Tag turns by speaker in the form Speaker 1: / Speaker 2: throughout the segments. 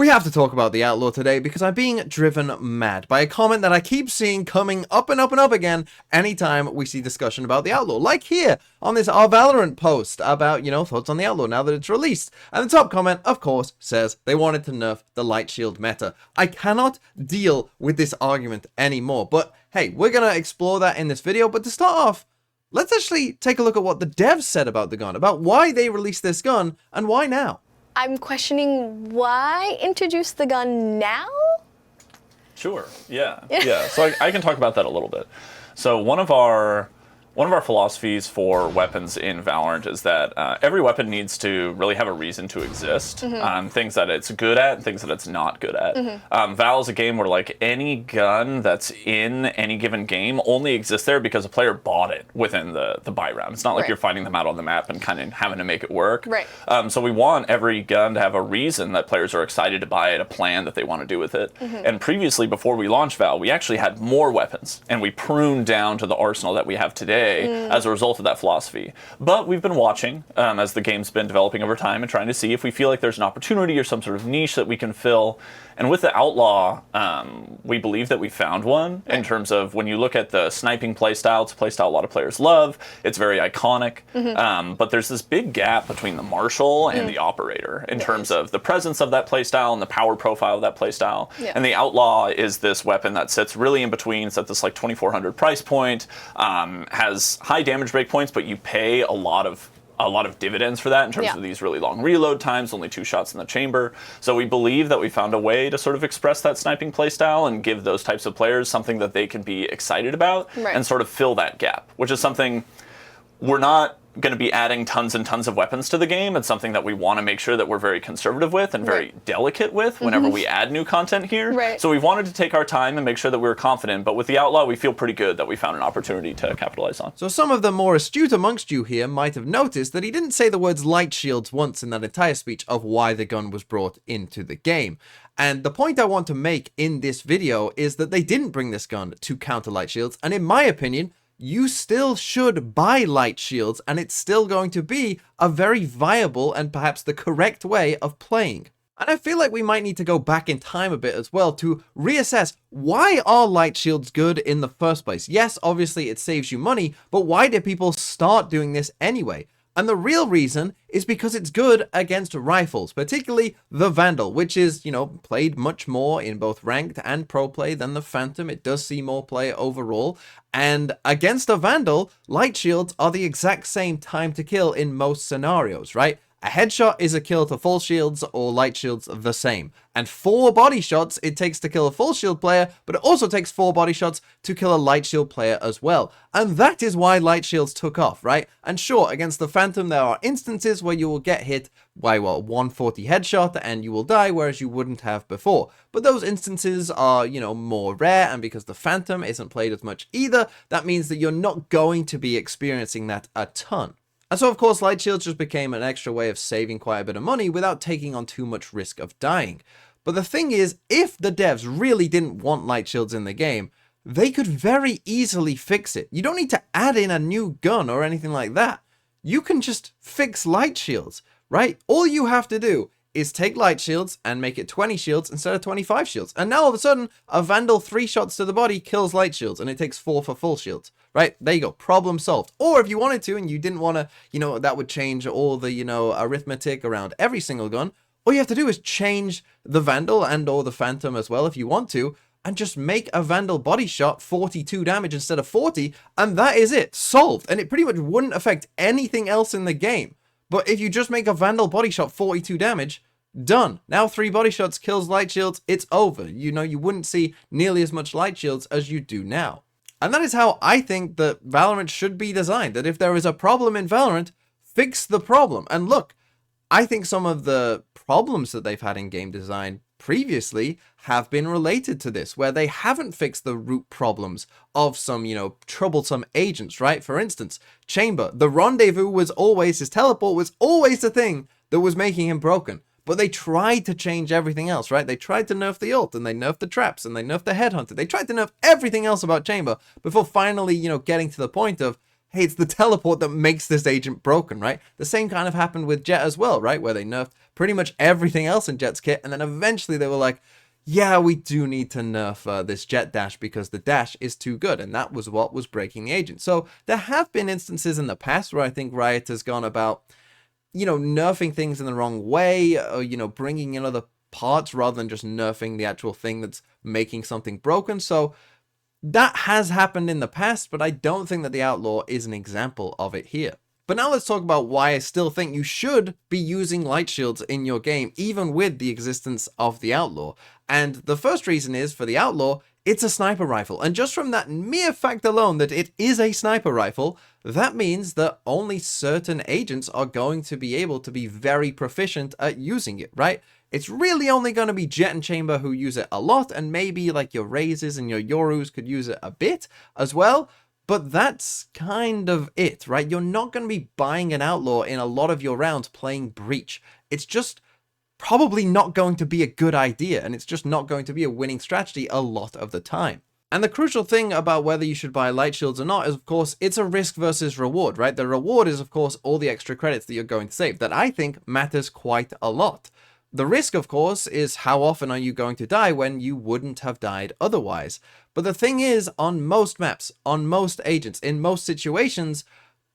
Speaker 1: We have to talk about the Outlaw today because I'm being driven mad by a comment that I keep seeing coming up and up and up again anytime we see discussion about the Outlaw. Like here on this Our Valorant post about, thoughts on the Outlaw now that it's released. And the top comment, of course, says they wanted to nerf the light shield meta. I cannot deal with this argument anymore. But hey, we're going to explore that in this video. But to start off, let's actually take a look at what the devs said about the gun, about why they released this gun and why now.
Speaker 2: I'm questioning why introduce the gun now?
Speaker 3: Sure, yeah. So I can talk about that a little bit. So one of our philosophies for weapons in Valorant is that every weapon needs to really have a reason to exist. Things that it's good at and things that it's not good at. Val is a game where like any gun that's in any given game only exists there because a player bought it within the buy round. It's not like you're finding them out on the map and kind of having to make it work. So we want every gun to have a reason that players are excited to buy it, a plan that they want to do with it. And previously, before we launched Val, we actually had more weapons and we pruned down to the arsenal that we have today as a result of that philosophy. But we've been watching as the game's been developing over time and trying to see if we feel like there's an opportunity or some sort of niche that we can fill. And with the Outlaw, we believe that we found one in terms of when you look at the sniping playstyle. It's a playstyle a lot of players love. It's very iconic. But there's this big gap between the Marshal and the Operator in terms of the presence of that playstyle and the power profile of that playstyle. And the Outlaw is this weapon that sits really in between. It's at this like 2,400 price point, has high damage break points, but you pay a lot of dividends for that in terms of these really long reload times, only 2 shots in the chamber. So we believe that we found a way to sort of express that sniping playstyle and give those types of players something that they can be excited about and sort of fill that gap, which is something we're not going to be adding tons and tons of weapons to the game. It's something that we want to make sure that we're very conservative with and very delicate with whenever we add new content here. So we wanted to take our time and make sure that we were confident, but with the Outlaw, we feel pretty good that we found an opportunity to capitalize on.
Speaker 1: So some of the more astute amongst you here might have noticed that he didn't say the words light shields once in that entire speech of why the gun was brought into the game. And the point I want to make in this video is that they didn't bring this gun to counter light shields, and in my opinion, you still should buy light shields, and it's still going to be a very viable and perhaps the correct way of playing. And I feel like we might need to go back in time a bit as well to reassess, why are light shields good in the first place? Yes, obviously it saves you money, but why did people start doing this anyway? And the real reason is because it's good against rifles, particularly the Vandal, which is, played much more in both ranked and pro play than the Phantom. It does see more play overall. And against a Vandal, light shields are the exact same time to kill in most scenarios, right? A headshot is a kill to full shields, or light shields the same. And 4 body shots it takes to kill a full shield player, but it also takes 4 body shots to kill a light shield player as well. And that is why light shields took off, right? And sure, against the Phantom, there are instances where you will get hit by, 140 headshot and you will die, whereas you wouldn't have before. But those instances are, more rare, and because the Phantom isn't played as much either, that means that you're not going to be experiencing that a ton. And so, of course, light shields just became an extra way of saving quite a bit of money without taking on too much risk of dying. But the thing is, if the devs really didn't want light shields in the game, they could very easily fix it. You don't need to add in a new gun or anything like that. You can just fix light shields, right? All you have to do is take light shields and make it 20 shields instead of 25 shields. And now all of a sudden, a Vandal 3 shots to the body kills light shields, and it takes 4 for full shields. Right, there you go, problem solved. Or if you wanted to and you didn't want to, that would change all the, arithmetic around every single gun. All you have to do is change the Vandal and or the Phantom as well if you want to, and just make a Vandal body shot 42 damage instead of 40, and that is it, solved. And it pretty much wouldn't affect anything else in the game. But if you just make a Vandal body shot 42 damage, done. Now 3 body shots kills light shields, it's over. You wouldn't see nearly as much light shields as you do now. And that is how I think that Valorant should be designed, that if there is a problem in Valorant, fix the problem. And look, I think some of the problems that they've had in game design previously have been related to this, where they haven't fixed the root problems of some, troublesome agents, right? For instance, Chamber, the rendezvous was always, his teleport was always the thing that was making him broken. But they tried to change everything else, right? They tried to nerf the ult, and they nerfed the traps, and they nerfed the headhunter. They tried to nerf everything else about Chamber before finally, getting to the point of, hey, it's the teleport that makes this agent broken, right? The same kind of happened with Jet as well, right? Where they nerfed pretty much everything else in Jet's kit, and then eventually they were like, yeah, we do need to nerf this Jet dash because the dash is too good, and that was what was breaking the agent. So there have been instances in the past where I think Riot has gone about, nerfing things in the wrong way, or, bringing in other parts rather than just nerfing the actual thing that's making something broken. So that has happened in the past, but I don't think that the Outlaw is an example of it here. But now let's talk about why I still think you should be using light shields in your game, even with the existence of the Outlaw. And the first reason is, for the Outlaw, it's a sniper rifle. And just from that mere fact alone that it is a sniper rifle, that means that only certain agents are going to be able to be very proficient at using it, right? It's really only going to be Jet and Chamber who use it a lot, and maybe like your Razes and your Yorus could use it a bit as well. But that's kind of it, right? You're not going to be buying an Outlaw in a lot of your rounds playing Breach. It's just probably not going to be a good idea, and it's just not going to be a winning strategy a lot of the time. And the crucial thing about whether you should buy light shields or not is, of course, it's a risk versus reward, right? The reward is, of course, all the extra credits that you're going to save, that I think matters quite a lot. The risk, of course, is how often are you going to die when you wouldn't have died otherwise. But the thing is, on most maps, on most agents, in most situations,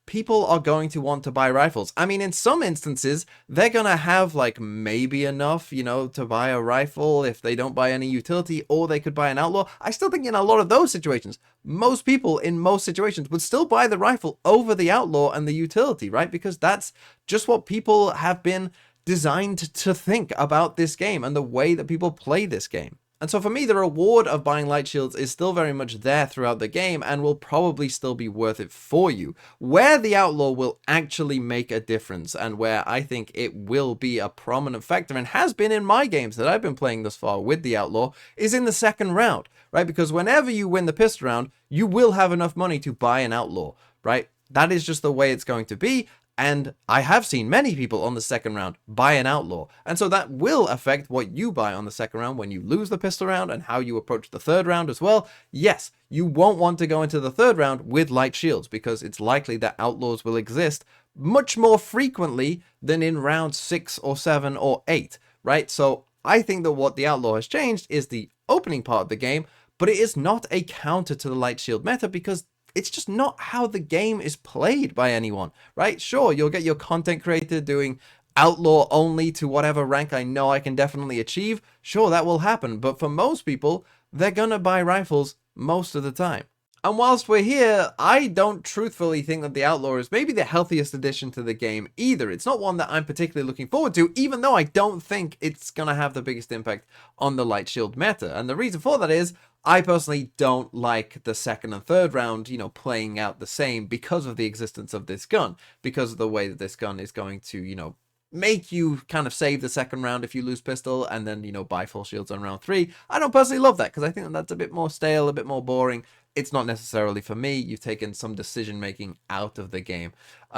Speaker 1: people are going to want to buy rifles. I mean, in some instances, they're going to have like maybe enough, to buy a rifle if they don't buy any utility, or they could buy an Outlaw. I still think in a lot of those situations, most people in most situations would still buy the rifle over the Outlaw and the utility, right? Because that's just what people have been designed to think about this game and the way that people play this game. And so for me, the reward of buying light shields is still very much there throughout the game and will probably still be worth it for you. Where the Outlaw will actually make a difference, and where I think it will be a prominent factor, and has been in my games that I've been playing thus far with the Outlaw, is in the second round, right? Because whenever you win the pistol round, you will have enough money to buy an Outlaw, right? That is just the way it's going to be. And I have seen many people on the second round buy an Outlaw. And so that will affect what you buy on the second round when you lose the pistol round, and how you approach the third round as well. Yes, you won't want to go into the third round with light shields, because it's likely that Outlaws will exist much more frequently than in round 6 or 7 or 8, right? So I think that what the Outlaw has changed is the opening part of the game, but it is not a counter to the light shield meta, because it's just not how the game is played by anyone, right? Sure, you'll get your content creator doing Outlaw only to whatever rank I know I can definitely achieve. Sure, that will happen. But for most people, they're gonna buy rifles most of the time. And whilst we're here, I don't truthfully think that the Outlaw is maybe the healthiest addition to the game either. It's not one that I'm particularly looking forward to, even though I don't think it's going to have the biggest impact on the light shield meta. And the reason for that is, I personally don't like the second and third round, playing out the same because of the existence of this gun, because of the way that this gun is going to, make you kind of save the second round if you lose pistol, and then, buy full shields on round 3. I don't personally love that, because I think that that's a bit more stale, a bit more boring. It's not necessarily for me. You've taken some decision making out of the game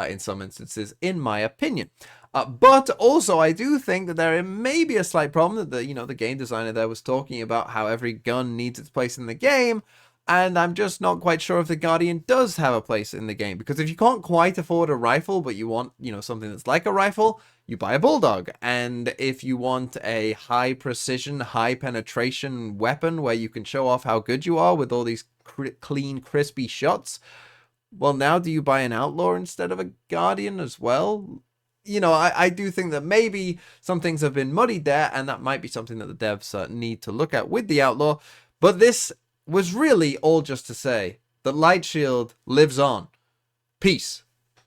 Speaker 1: in some instances, in my opinion. But also, I do think that there may be a slight problem that the game designer there was talking about how every gun needs its place in the game. And I'm just not quite sure if the Guardian does have a place in the game, because if you can't quite afford a rifle, but you want, something that's like a rifle, you buy a Bulldog. And if you want a high precision, high penetration weapon where you can show off how good you are with all these clean, crispy shots, well, now do you buy an Outlaw instead of a Guardian as well? I do think that maybe some things have been muddied there, and that might be something that the devs need to look at with the Outlaw. But this was really all just to say that Light Shield lives on. Peace.